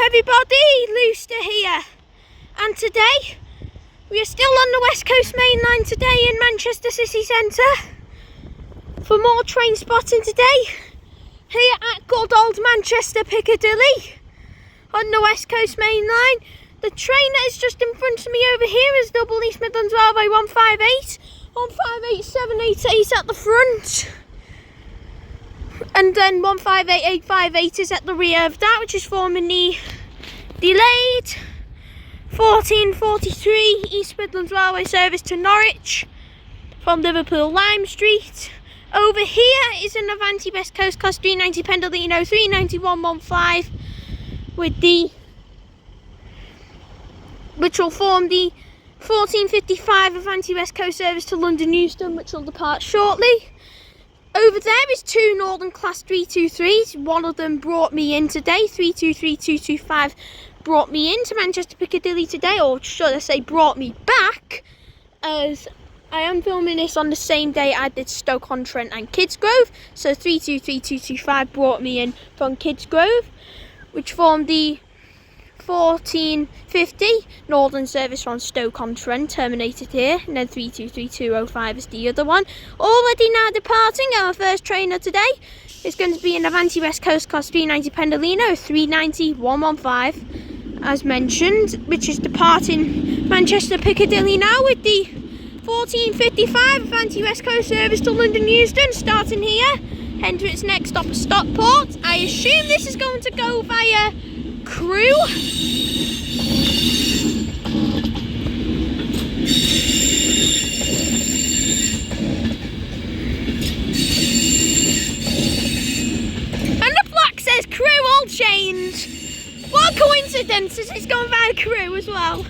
Everybody, Looster here, and today we are still on the West Coast Mainline today in Manchester City Centre for more train spotting today here at good old Manchester Piccadilly on the West Coast Mainline. The train that is just in front of me over here is double East Midlands Railway 158, 158788 at the front. And then 158858 is at the rear of that, which is forming the delayed 1443 East Midlands Railway service to Norwich from Liverpool Lime Street. Over here is an Avanti West Coast Cost 390 Pendolino 39115 with the which will form the 1455 Avanti West Coast service to London Euston, which will depart shortly. Over there is two Northern Class 323s. One of them brought me in today. 323225 brought me into Manchester Piccadilly today, or should I say brought me back, as I am filming this on the same day I did Stoke-on-Trent and Kidsgrove. So 323225 brought me in from Kidsgrove, which formed the 1450 Northern service from Stoke-on-Trent, terminated here, and then 323205 is the other one. Already now departing, our first trainer today is going to be an Avanti West Coast Cost 390 Pendolino 390115, as mentioned, which is departing Manchester Piccadilly now with the 1455 Avanti West Coast service to London Euston, starting here, heading to its next stop at Stockport. I assume this is going to go via Crewe. And the plaque says Crewe all change. What a coincidence, it's going via Crewe as well.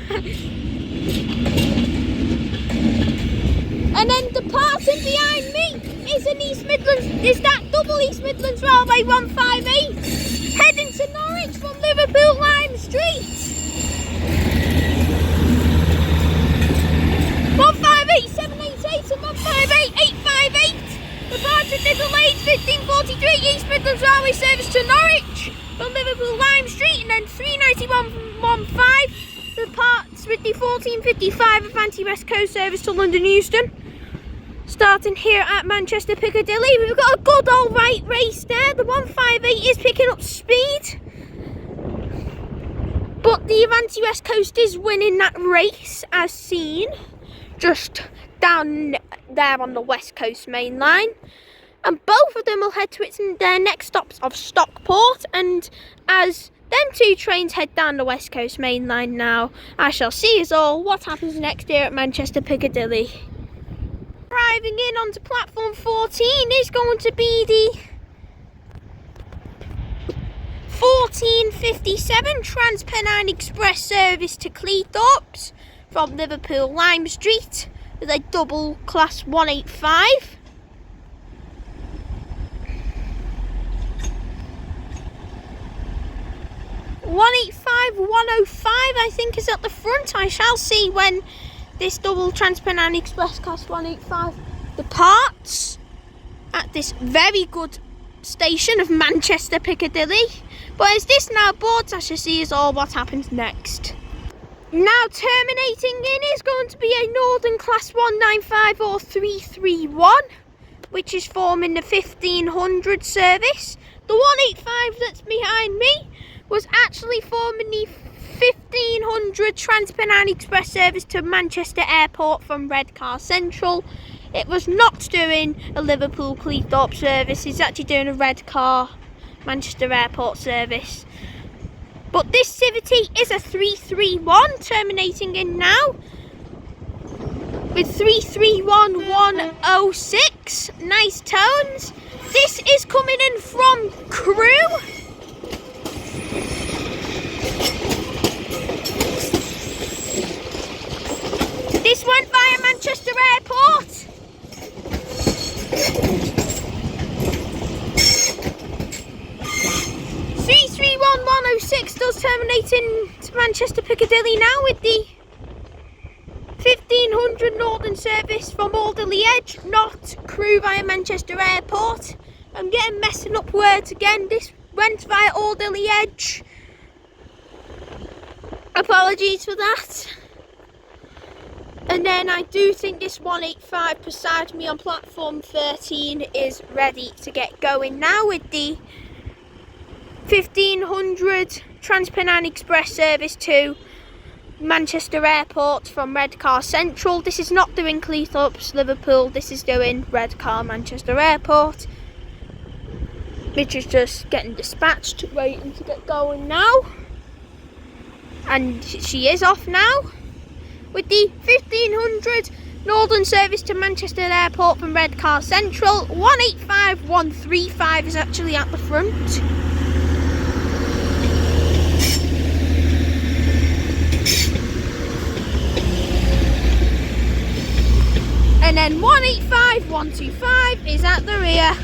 And then departing behind me is an East Midlands, is that double East Midlands Railway 158, heading to Norwich from Liverpool Lime Street. 158788 and 158858. Departed the delayed 1543 East Midlands Railway service to Norwich from Liverpool Lime Street, and then 39115 departs with the 1455 Avanti West Coast service to London Euston. Starting here at Manchester Piccadilly, we've got a good old right race there. The 158 is picking up speed, but the Avanti West Coast is winning that race, as seen just down there on the West Coast Mainline. And both of them will head to their next stops of Stockport. And as them two trains head down the West Coast Mainline now, I shall see us all what happens next here at Manchester Piccadilly. Arriving in onto platform 14 is going to be the 1457 Transpennine Express service to Cleethorpes from Liverpool Lime Street with a double class 185. I think is at the front. I shall see when this double Transpennine Express class 185 departs at this very good station of Manchester Piccadilly. But as this now boards, I shall see us all what happens next. Now terminating in is going to be a Northern class 195 or 331, which is forming the 1500 service. The 185 that's behind me forming the 1500 Trans-Pennine Express service to Manchester Airport from Redcar Central. It was not doing a Liverpool Cleethorpes service, it's actually doing a Redcar Manchester Airport service. But this Civity is a 331 terminating in now with 331106. Nice tones. This is coming in from Crewe. This went via Manchester Airport. Does terminate in to Manchester Piccadilly now with the 1500 Northern service from Alderley Edge, not Crewe via Manchester Airport. I'm getting messing up words again. This went via Alderley Edge. Apologies for that. And then I do think this 185 beside me on platform 13 is ready to get going now with the 1500 Trans-Pennine Express service to Manchester Airport from Redcar Central. This is not doing Cleethorpes, Liverpool. This is doing Redcar, Manchester Airport, which is just getting dispatched, waiting to get going now. And she is off now with the 1500 Northern service to Manchester Airport from Redcar Central. 185135 is actually at the front. And then 185125 is at the rear.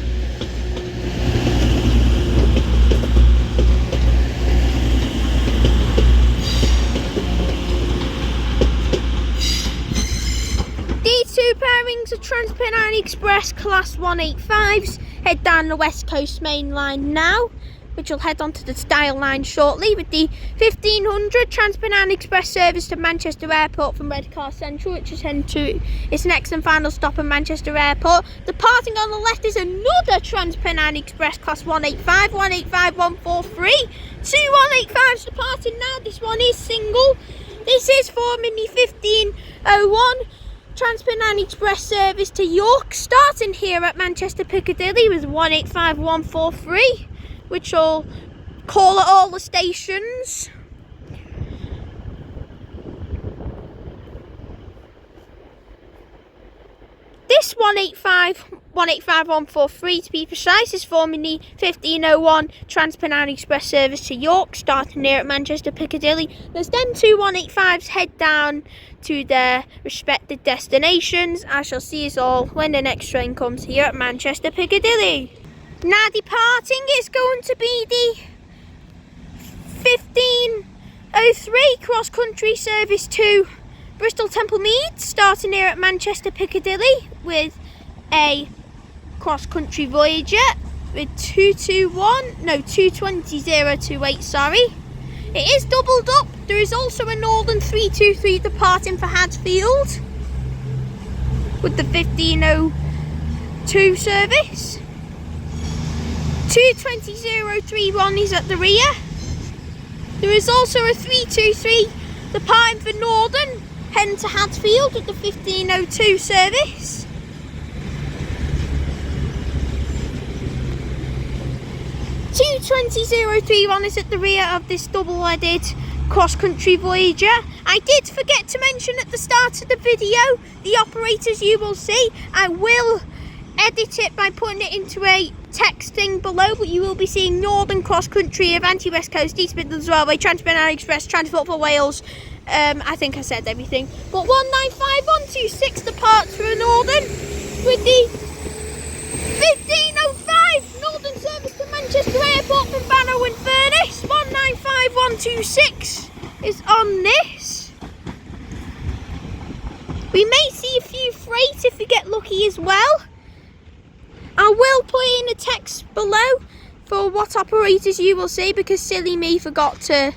D2 pairings of Trans-Pennine Express Class 185s head down the West Coast Mainline now, which will head onto the Style Line shortly with the 1500 Trans-Pennine Express service to Manchester Airport from Redcar Central, which is heading to its next and final stop at Manchester Airport. Departing on the left is another Trans-Pennine Express Class 185, 185143. Two 185s departing now. This one is single. This is forming the 1501 Trans-Pennine Express service to York, starting here at Manchester Piccadilly with 185143. Which will call at all the stations. This 185143 to be precise is forming the 1501 Trans-Pennine Express service to York, starting here at Manchester Piccadilly. There's then two 185s head down to their respective destinations. I shall see us all when the next train comes here at Manchester Piccadilly. Now departing is going to be the 1503 cross-country service to Bristol Temple Meads, starting here at Manchester Piccadilly with a cross-country Voyager with 22028, sorry. It is doubled up. There is also a Northern 323 departing for Hadfield with the 1502 service. 220031 is at the rear. There is also a 323 departing for Northern, heading to Hadfield with the 1502 service. Two 20031 is at the rear of this double-headed cross-country Voyager. I did forget to mention at the start of the video, the operators you will see, I will edit it by putting it into a text thing below, but you will be seeing Northern Cross Country, Avanti West Coast, East Midlands Railway, Trans-Pennine Express, Transport for Wales. I think I said everything. But 195126 departs for Northern with the 1505 Northern service to Manchester Airport from Barrow and Furness. 195126 is on this. We may see a few freight if we get lucky as well. I will put in a text below for what operators you will see, because silly me forgot to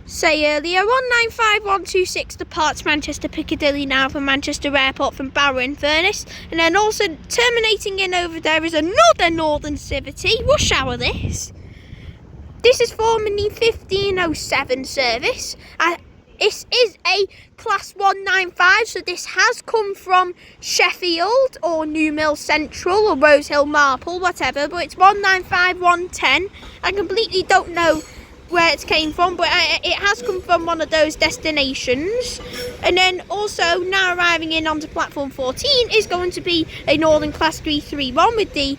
say earlier. 195126 departs Manchester Piccadilly now from Manchester Airport from Barrow and Furness. And then also terminating in over there is another Northern Civity. Rush hour this. This is formerly 1507 service. This is a class 195, so this has come from Sheffield or New Mill Central or Rose Hill Marple, whatever, but it's 195, 110. I completely don't know where it came from, but it has come from one of those destinations. And then also now arriving in onto platform 14 is going to be a Northern Class 331 with the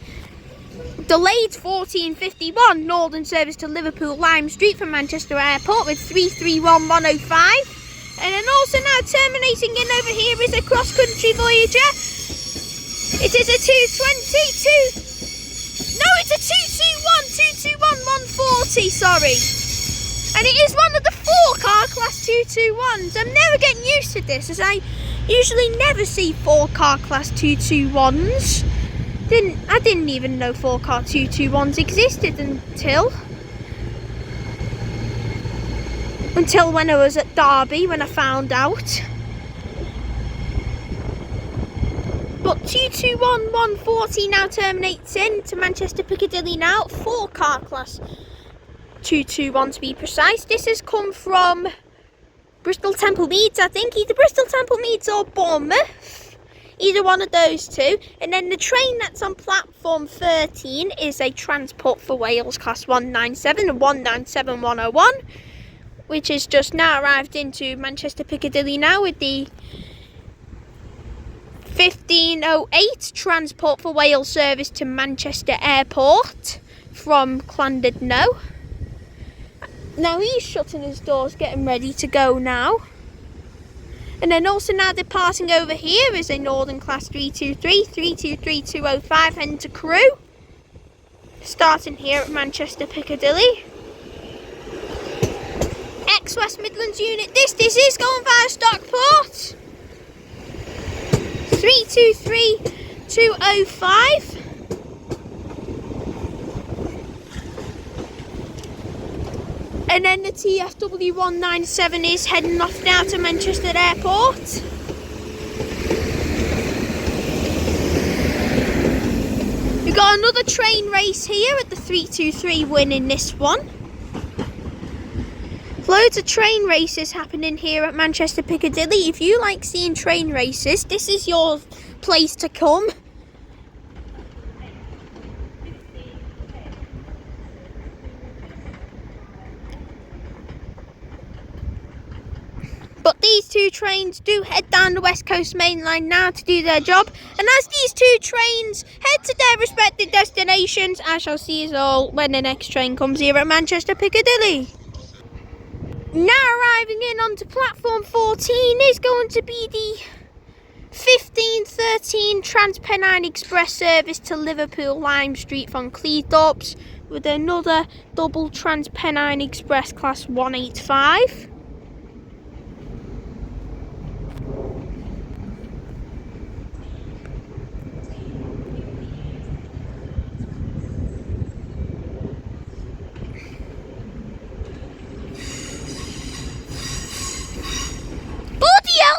delayed 1451 Northern service to Liverpool Lime Street from Manchester Airport with 331105. And then also now terminating in over here is a cross-country Voyager. It is a 222. No, it's a 221, 140, sorry. And it is one of the 4-car class 221s. I'm never getting used to this, as I usually never see 4-car class 221s. I didn't even know 4-car 221s existed until when I was at Derby, when I found out. But 221 140 now terminates in to Manchester Piccadilly now, 4-car class 221 to be precise. This has come from Bristol Temple Meads, I think, either Bristol Temple Meads or Bournemouth. Either one of those two. And then the train that's on platform 13 is a Transport for Wales class 197 and 197 101, which has just now arrived into Manchester Piccadilly now with the 1508 Transport for Wales service to Manchester Airport from Llandudno. Now he's shutting his doors, getting ready to go now. And then also now departing over here is a Northern Class 323, 323205 heading to Crewe. Starting here at Manchester Piccadilly. Ex-West Midlands unit, this is going via Stockport. 323205. And then the TFW 197 is heading off now to Manchester Airport. We've got another train race here at the 323 winning this one. Loads of train races happening here at Manchester Piccadilly. If you like seeing train races, this is your place to come. But these two trains do head down the West Coast Mainline now to do their job. And as these two trains head to their respective destinations, I shall see you all when the next train comes here at Manchester Piccadilly. Now arriving in onto platform 14 is going to be the 1513 Transpennine Express service to Liverpool Lime Street from Cleethorpes with another double Transpennine Express class 185.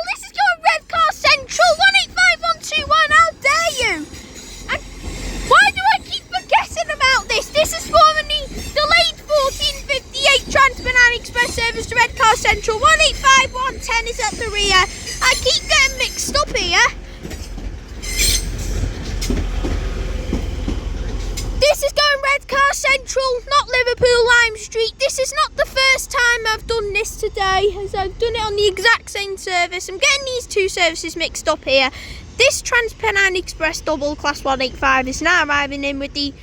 This is your Redcar Central 185121. How dare you? And why do I keep forgetting about this? This is formerly delayed 1458 Transpennine Express service to Redcar Central 185110 is at the rear. I keep getting mixed up here. This is going Redcar Central, not Liverpool Lime Street. This is not the first time I've done this today, as I've done it on the exact same service. I'm getting these two services mixed up here. This Transpennine Express double class 185 is now arriving in with the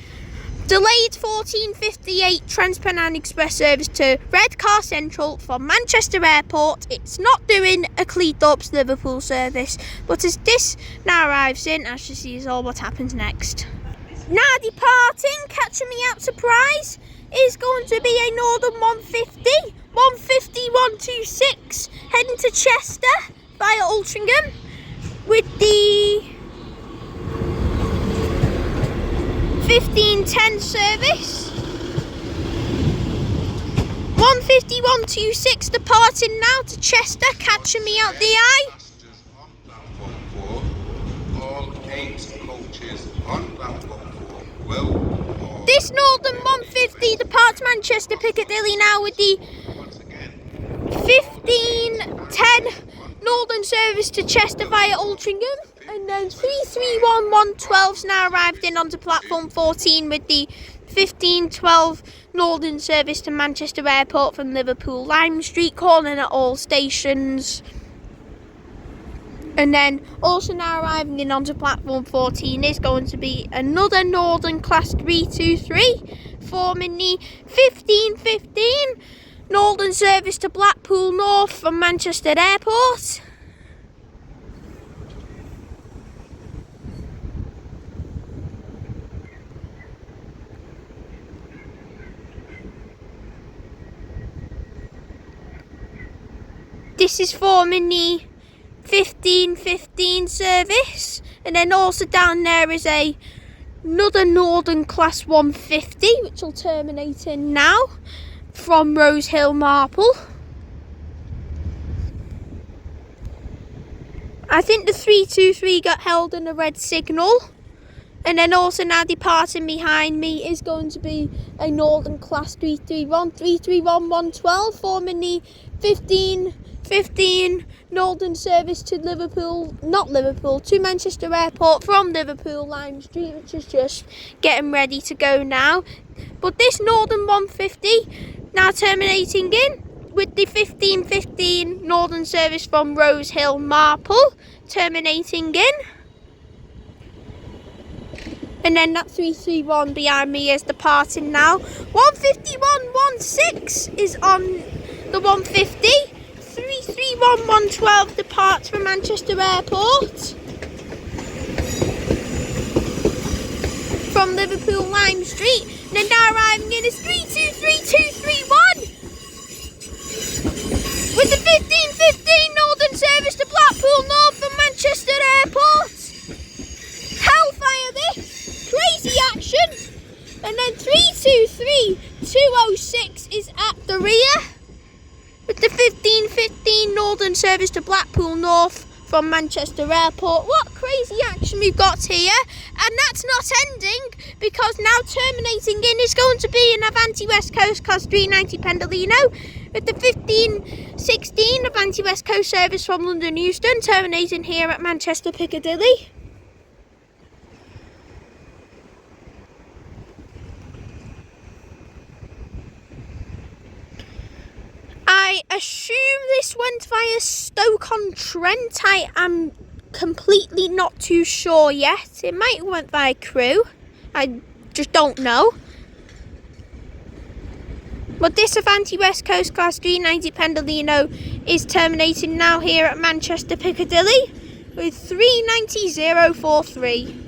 delayed 1458 Transpennine Express service to Redcar Central from Manchester Airport. It's not doing a Cleethorpes Liverpool service, but as this now arrives in, I shall see all what happens next. Now departing, catching me out surprise, is going to be a Northern 150, 126, heading to Chester via Altrincham with the 1510 service. 126 departing now to Chester, catching me out the eye. All 8 coaches on platform 4 will This Northern 150 departs Manchester Piccadilly now with the 1510 Northern service to Chester via Altrincham, and then 331112's now arrived in onto platform 14 with the 1512 Northern service to Manchester Airport from Liverpool Lime Street, calling at all stations. And then also now arriving in onto platform 14 is going to be another Northern Class 323 forming the 1515 Northern service to Blackpool North from Manchester Airport. This is forming the 1515 service, and then also down there is another Northern Class 150 which will terminate in now from Rose Hill Marple. I think the 323 got held in a red signal, and then also now departing behind me is going to be a Northern Class 331 forming the 1515 Northern service to to Manchester Airport from Liverpool Lime Street, which is just getting ready to go now. But this Northern 150 now terminating in with the 1515 Northern service from Rose Hill Marple terminating in. And then that 331 behind me is departing now. 15116 is on the 150. 331112 departs from Manchester Airport from Liverpool Lime Street. And then now arriving in is 323231 with the 1515 Northern service to Blackpool North from Manchester Airport. Hellfire this! Crazy action! And then 323206 is at the rear with the 1515 Northern service to Blackpool North from Manchester Airport. What crazy action we've got here. And that's not ending, because now terminating in is going to be an Avanti West Coast Class 390 Pendolino with the 1516 Avanti West Coast service from London Euston terminating here at Manchester Piccadilly. I assume this went via Stoke-on-Trent. I am completely not too sure yet. It might have went via Crewe. I just don't know. But this Avanti West Coast Class 390 Pendolino is terminating now here at Manchester Piccadilly with 390,043.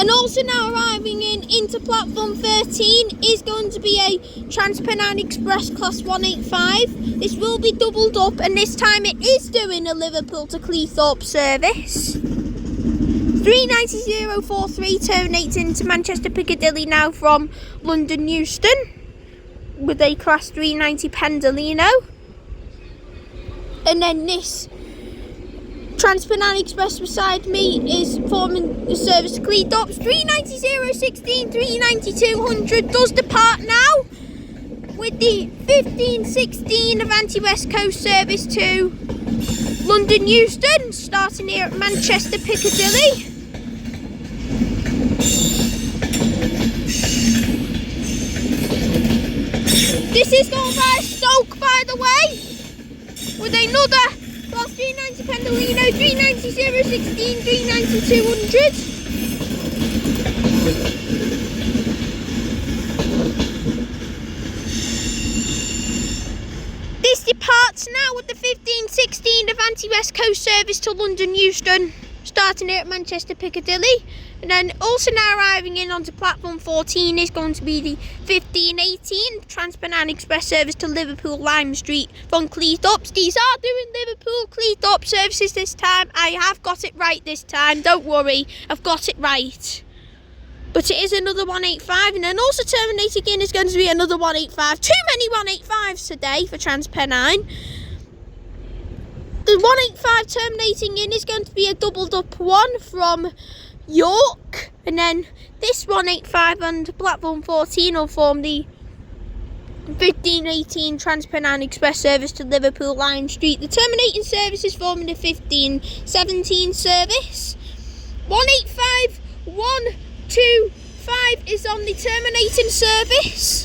And also now arriving into platform 13 is going to be a Transpennine Express Class 185. This will be doubled up, and this time it is doing a Liverpool to Cleethorpes service. 390,043 terminates into Manchester Piccadilly now from London Euston with a Class 390 Pendolino. And then this Transpennine Express beside me is forming the service to Cleethorpes. 390,016, 390,200 does depart now with the 1516 Avanti West Coast service to London Euston, starting here at Manchester Piccadilly. This is going via Stoke, by the way, with another Class 390 Pendolino, 390,016, 390,200. This departs now with the 15:16 Avanti West Coast service to London Euston, starting here at Manchester Piccadilly. And then also now arriving in onto platform 14 is going to be the 15:18 Trans-Pennine Express service to Liverpool Lime Street from Cleethorpes. These are doing Liverpool Cleethorpes services this time. I have got it right this time, don't worry, I've got it right. But it is another 185, and then also terminating in is going to be another 185. Too many 185s today for Trans-Pennine. The 185 terminating in is going to be a doubled up one from York, and then this 185 on platform 14 will form the 15:18 Trans-Pennine Express service to Liverpool Lime Street. The terminating service is forming the 15:17 service. 185 125 is on the terminating service.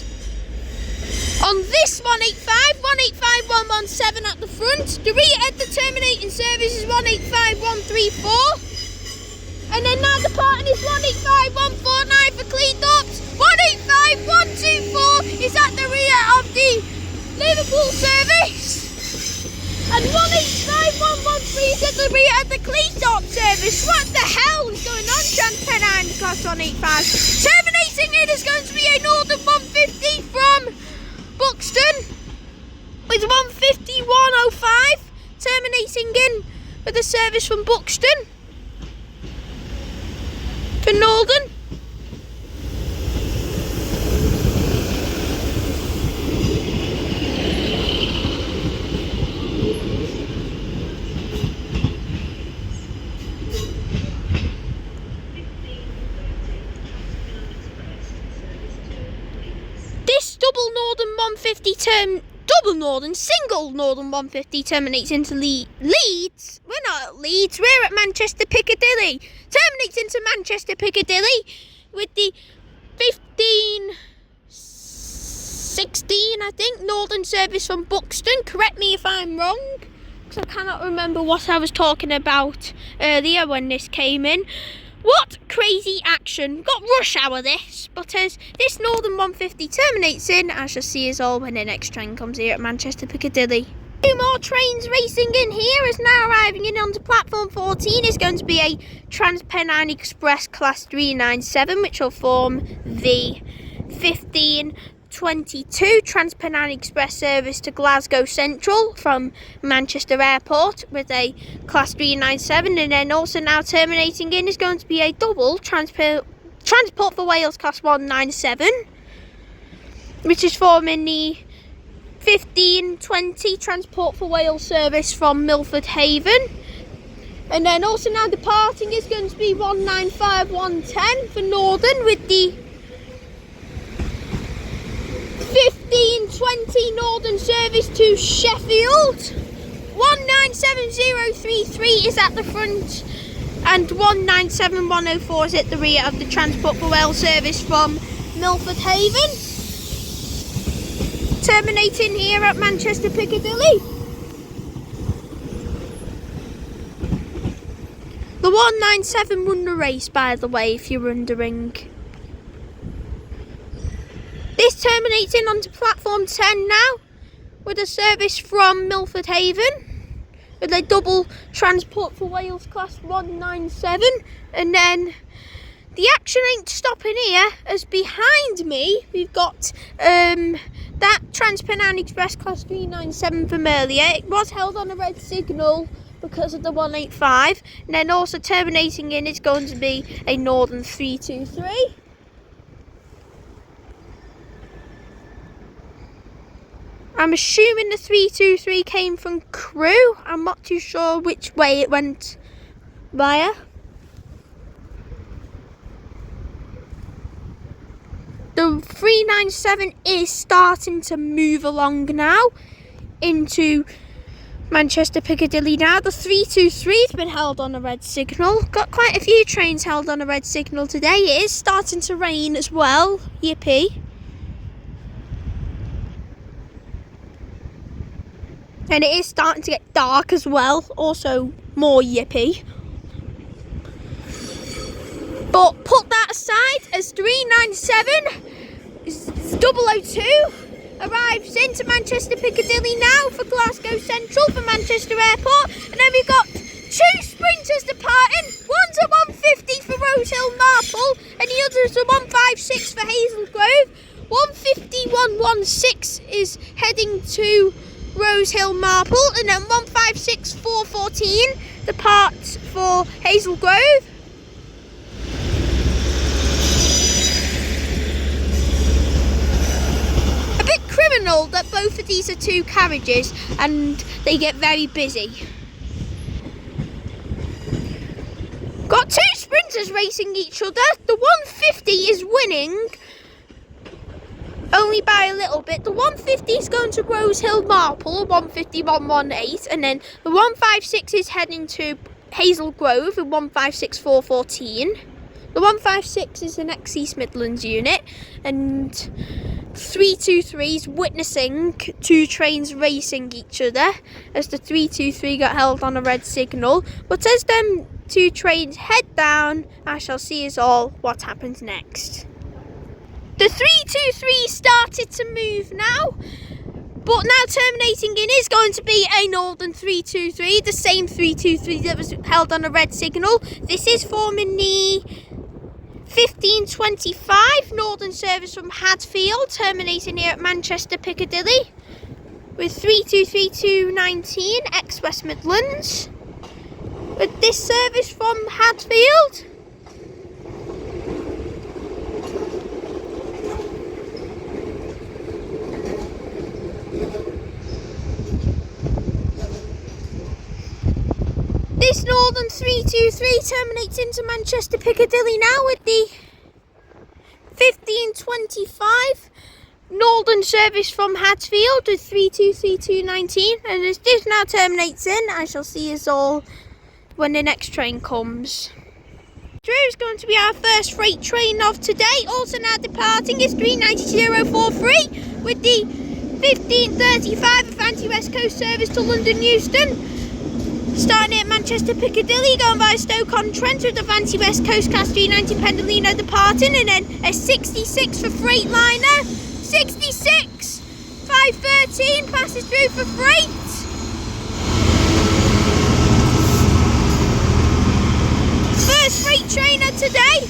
On this 185 117 at the front. The rear at the terminating service is 185 134. And then now departing is 185 149 for Cleethorpes. 185 124 is at the rear of the Liverpool service. And 185 113 is at the rear of the Cleethorpes service. What the hell is going on, Trans-Pennine across 185? Terminating in is going to be a Northern 150 from Buxton. With 151.05 terminating in with a service from Buxton for Northern. This double Northern 150 single Northern 150 terminates into Leeds. We're not at Leeds, we're at Manchester Piccadilly. Terminates into Manchester Piccadilly with the 15:16, I think, Northern service from Buxton. Correct me if I'm wrong, because I cannot remember what I was talking about earlier when this came in. What crazy action. Got rush hour this, but as this Northern 150 terminates in, I shall see us all when the next train comes here at Manchester Piccadilly. Two more trains racing in here is now arriving in onto platform 14. Is going to be a Trans-Pennine Express Class 397, which will form the 15:22 Trans-Pennine Express service to Glasgow Central from Manchester Airport with a Class 397, and then also now terminating in is going to be a double Transport for Wales Class 197, which is forming the 15:20 Transport for Wales service from Milford Haven. And then also now departing is going to be 195 110 for Northern with the 15:20 Northern service to Sheffield. 197033 is at the front, and 197104 is at the rear of the Transport for Wales service from Milford Haven. Terminating here at Manchester Piccadilly. The 197 won the race, by the way, if you're wondering. This terminates in onto platform 10 now with a service from Milford Haven with a double Transport for Wales Class 197. And then the action ain't stopping here, as behind me we've got that Trans-Pennine Express Class 397 from earlier. It was held on a red signal because of the 185, and then also terminating in is going to be a Northern 323. I'm assuming the 323 came from Crewe. I'm not too sure which way it went via. The 397 is starting to move along now into Manchester Piccadilly now. The 323 has been held on a red signal. Got quite a few trains held on a red signal today. It is starting to rain as well. Yippee. And it is starting to get dark as well. Also more yippee. But put that aside, as 397 is 002 arrives into Manchester Piccadilly now for Glasgow Central for Manchester Airport. And then we've got two sprinters departing. One's a 150 for Rose Hill Marple and the other's a 156 for Hazel Grove. 150-116 is heading to Rose Hill Marple, and then 156-414 departs for Hazel Grove. A bit criminal that both of these are two carriages and they get very busy. Got two sprinters racing each other. The 150 is winning only by a little bit. The 150 is going to Rose Hill Marple, 150-118, and then the 156 is heading to Hazel Grove at 156-414. The 156 is an ex-East Midlands unit, and 323 is witnessing two trains racing each other as the 323 got held on a red signal. But as them two trains head down, I shall see us all what happens next. The 323 started to move now, but now terminating in is going to be a Northern 323, the same 323 that was held on a red signal. This is forming the 1525 Northern service from Hadfield, terminating here at Manchester Piccadilly, with 323-219 ex-West Midlands. With this service from Hadfield, this Northern 323 terminates into Manchester Piccadilly now with the 1525 Northern service from Hadfield with 323-219, and as this now terminates in, I shall see us all when the next train comes. Drew is going to be our first freight train of today. Also now departing is 390-043 with the 1535 Avanti West Coast service to London Euston. Starting at Manchester Piccadilly, going via Stoke-on-Trent with Avanti West Coast Class 390 Pendolino departing, and then a 66 for Freightliner. 66 513 passes through for freight. First freight trainer today.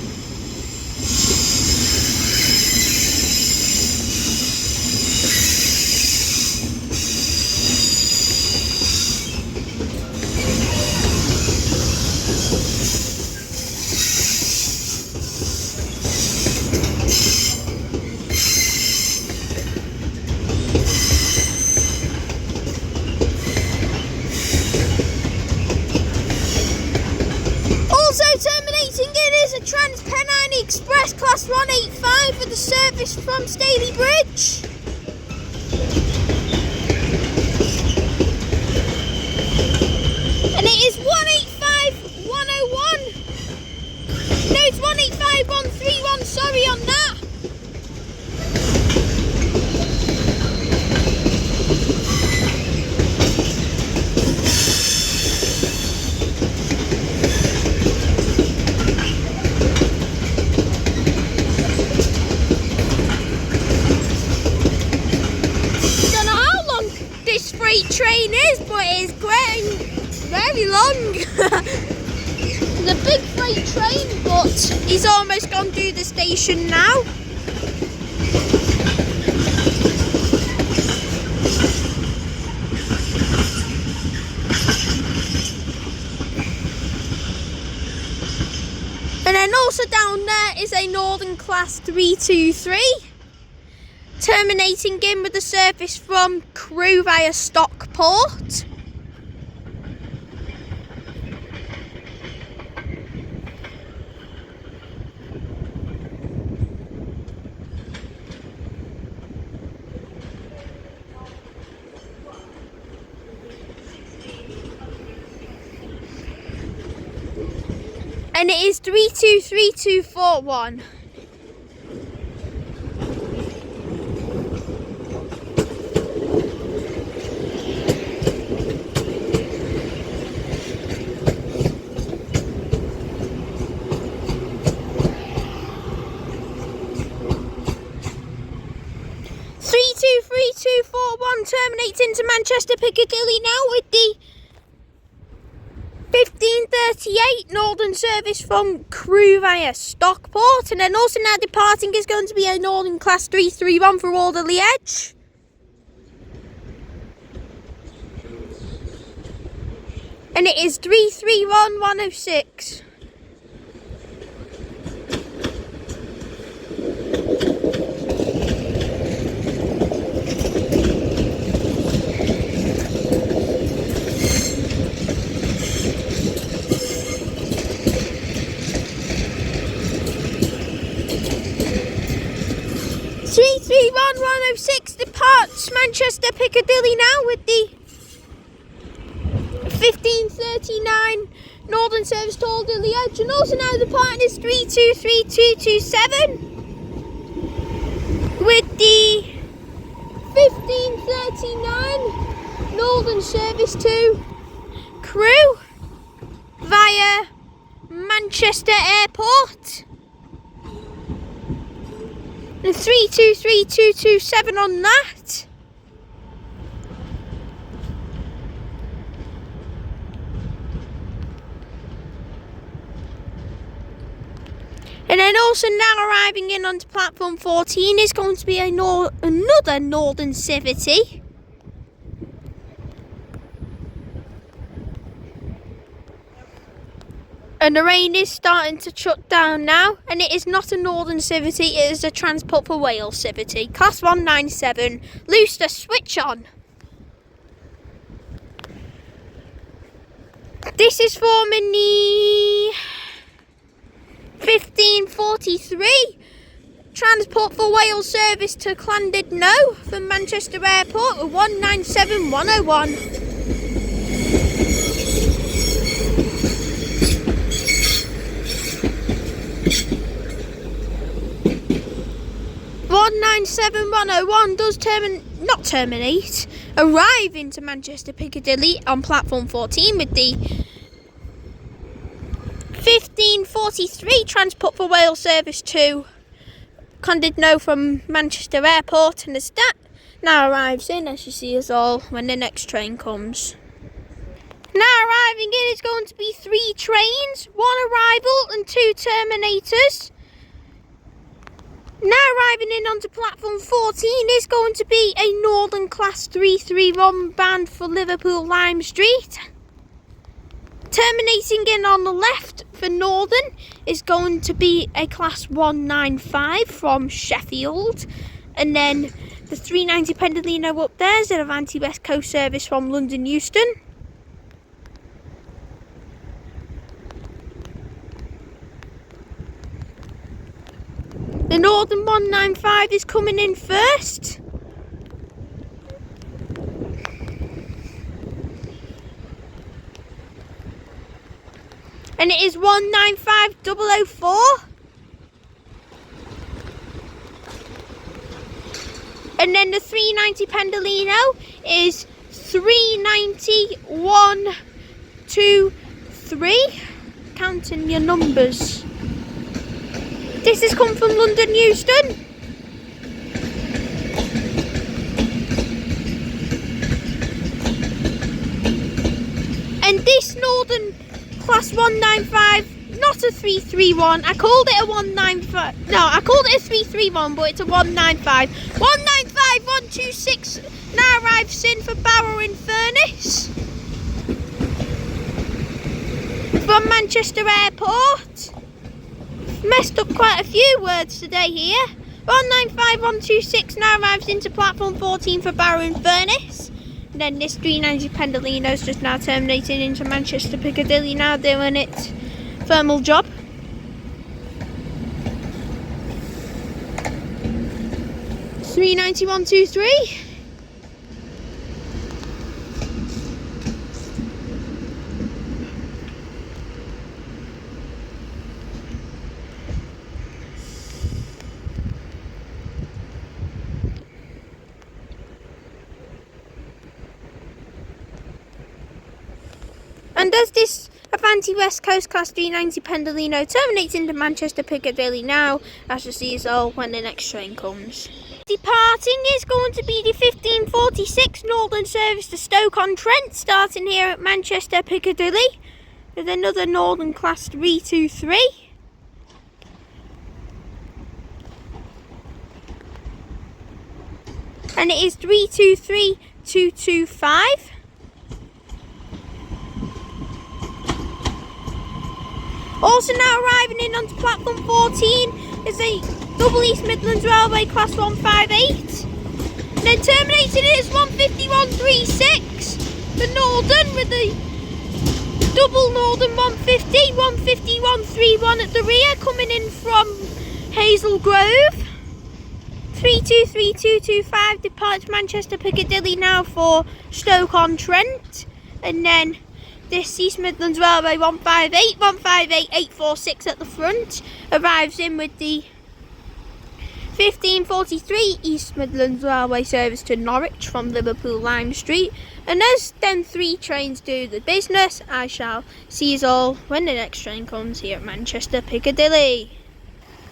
Trans-Pennine Express Class 185 for the service from Staley Bridge. And it is 185-101. No, it's 185-131, sorry on that. Train is, but it's getting very long. It's a big freight train, but he's almost gone through the station now. And then also down there is a Northern Class 323. Terminating in with a service from Crewe via Stockport. And it is 323241. terminating to Manchester Piccadilly now with the 15:38 Northern service from Crewe via Stockport, and then also now departing is going to be a Northern Class 331 for Alderley Edge. And it is 331-106. Departs Manchester Piccadilly now with the 15:39 Northern service to Alderley Edge, and also now departing is 323227 with the 15:39 Northern service to Crewe via Manchester Airport. And 323227 on that. And then also now arriving in onto platform 14 is going to be another Northern Civity. And the rain is starting to shut down now, and it is not a Northern Civity, it is a Transport for Wales Civity. Class 197, Looster, switch on. This is forming the 15:43 Transport for Wales service to Llandudno from Manchester Airport with 197-101. 197-101 does arrive into Manchester Piccadilly on platform 14 with the 15:43 Transport for Wales service to Llandudno from Manchester Airport, and as that now arrives in, as you see us all, when the next train comes. Now arriving in is going to be 3 trains, 1 arrival and 2 terminators. Now arriving in onto platform 14 is going to be a Northern Class 331 bound for Liverpool Lime Street. Terminating in on the left for Northern is going to be a Class 195 from Sheffield. And then the 390 Pendolino up there is an Avanti West Coast service from London Euston. The Northern 195 is coming in first. And it is 195-004. And then the 390 Pendolino is 390-123. Counting your numbers. This has come from London Euston. And this Northern Class 195, not a 331. I called it a 195. No, I called it a 331, but it's a 195. 195-126 now arrives in for Barrow in Furness from Manchester Airport. Messed up quite a few words today here. 195-126 now arrives into platform 14 for Barrow in Furness. And then this 390 Pendolino's just now terminating into Manchester Piccadilly, now doing its thermal job. (390-123). And as this Avanti West Coast Class 390 Pendolino terminates into Manchester Piccadilly now, as you see us all when the next train comes. Departing is going to be the 1546 Northern service to Stoke-on-Trent, starting here at Manchester Piccadilly with another Northern Class 323. And it is 323225. Also now arriving in onto platform 14 is a Double East Midlands Railway Class 158. And then terminating it is 15136. The Northern with the double Northern 150, 15131 at the rear, coming in from Hazel Grove. 323225 departs Manchester Piccadilly now for Stoke-on-Trent. And then this East Midlands Railway 158, 158846 at the front arrives in with the 1543 East Midlands Railway service to Norwich from Liverpool Lime Street. And as them three trains do the business, I shall see you all when the next train comes here at Manchester Piccadilly.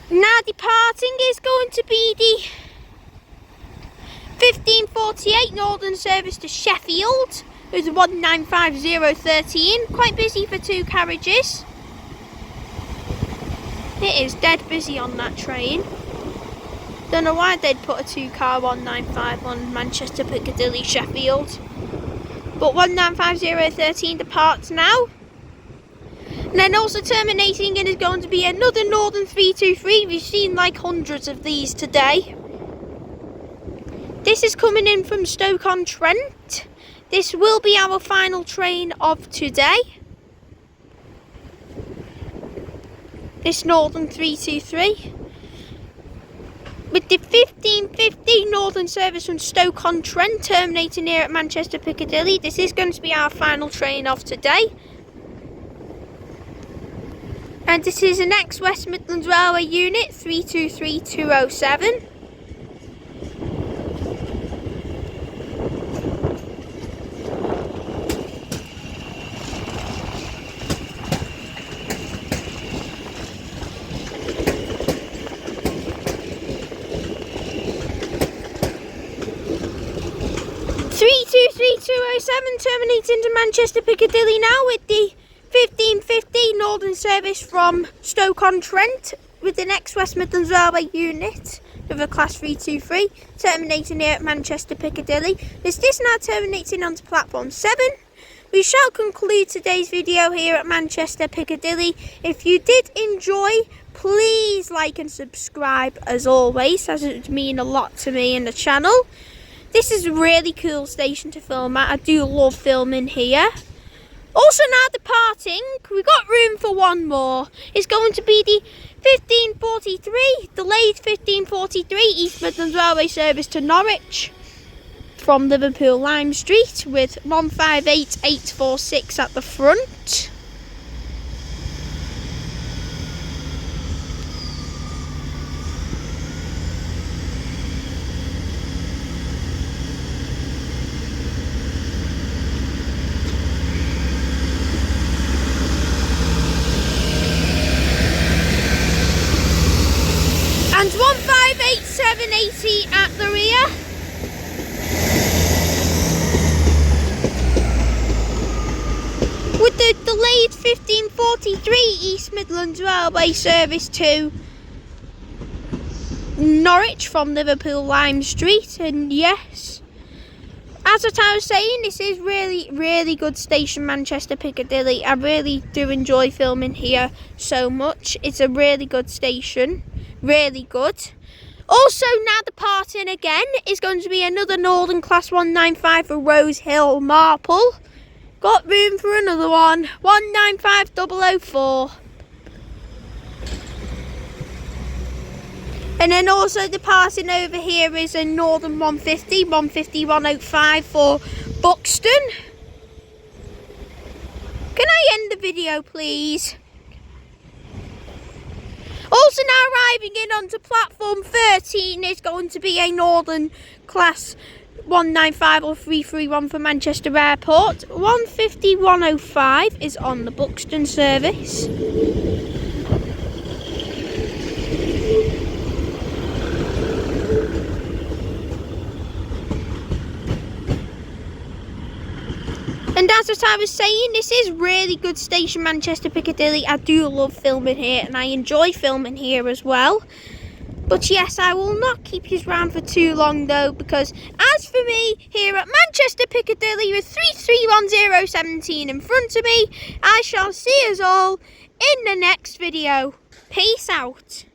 Now departing is going to be the 1548 Northern service to Sheffield with 195013. Quite busy for two carriages. It is dead busy on that train. Don't know why they'd put a two-car 195 on Manchester Piccadilly Sheffield. But 195013 departs now. And then also terminating it is going to be another Northern 323. We've seen like hundreds of these today. This is coming in from Stoke-on-Trent. This will be our final train of today. This Northern 323. With the 1550 Northern service from Stoke-on-Trent terminating here at Manchester Piccadilly. This is going to be our final train of today. And this is an ex-West Midlands Railway unit, 323207. Terminating to Manchester Piccadilly now with the 1550 Northern service from Stoke-on-Trent with the next West Midlands Railway unit with a Class 323 terminating here at Manchester Piccadilly. This now terminating onto platform 7. We shall conclude today's video here at Manchester Piccadilly. If you did enjoy, please like and subscribe as always, as it would mean a lot to me and the channel. This is a really cool station to film at. I do love filming here. Also now departing, we've got room for one more. It's going to be the 1543, delayed 1543 East Midlands Railway service to Norwich from Liverpool Lime Street with 158846 at the front. And 158780 at the rear. With the delayed 1543 East Midlands Railway service to Norwich from Liverpool Lime Street. And yes, as I was saying, this is really good station, Manchester Piccadilly. I really do enjoy filming here so much. It's a really good station. Really good. Also now departing again is going to be another Northern Class 195 for Rose Hill Marple. Got room for another one. 195004. And then also departing over here is a Northern 150, 15105 for Buxton. Can I end the video please? Also now arriving in onto platform 13 is going to be a Northern Class 195 or 331 for Manchester Airport. 15105 is on the Buxton service. as what I was saying, this is really good station, Manchester Piccadilly. I do love filming here, and I enjoy filming here as well. But yes, I will not keep you around for too long though, because as for me, here at Manchester Piccadilly with 331017 in front of me, I shall see us all in the next video. Peace out.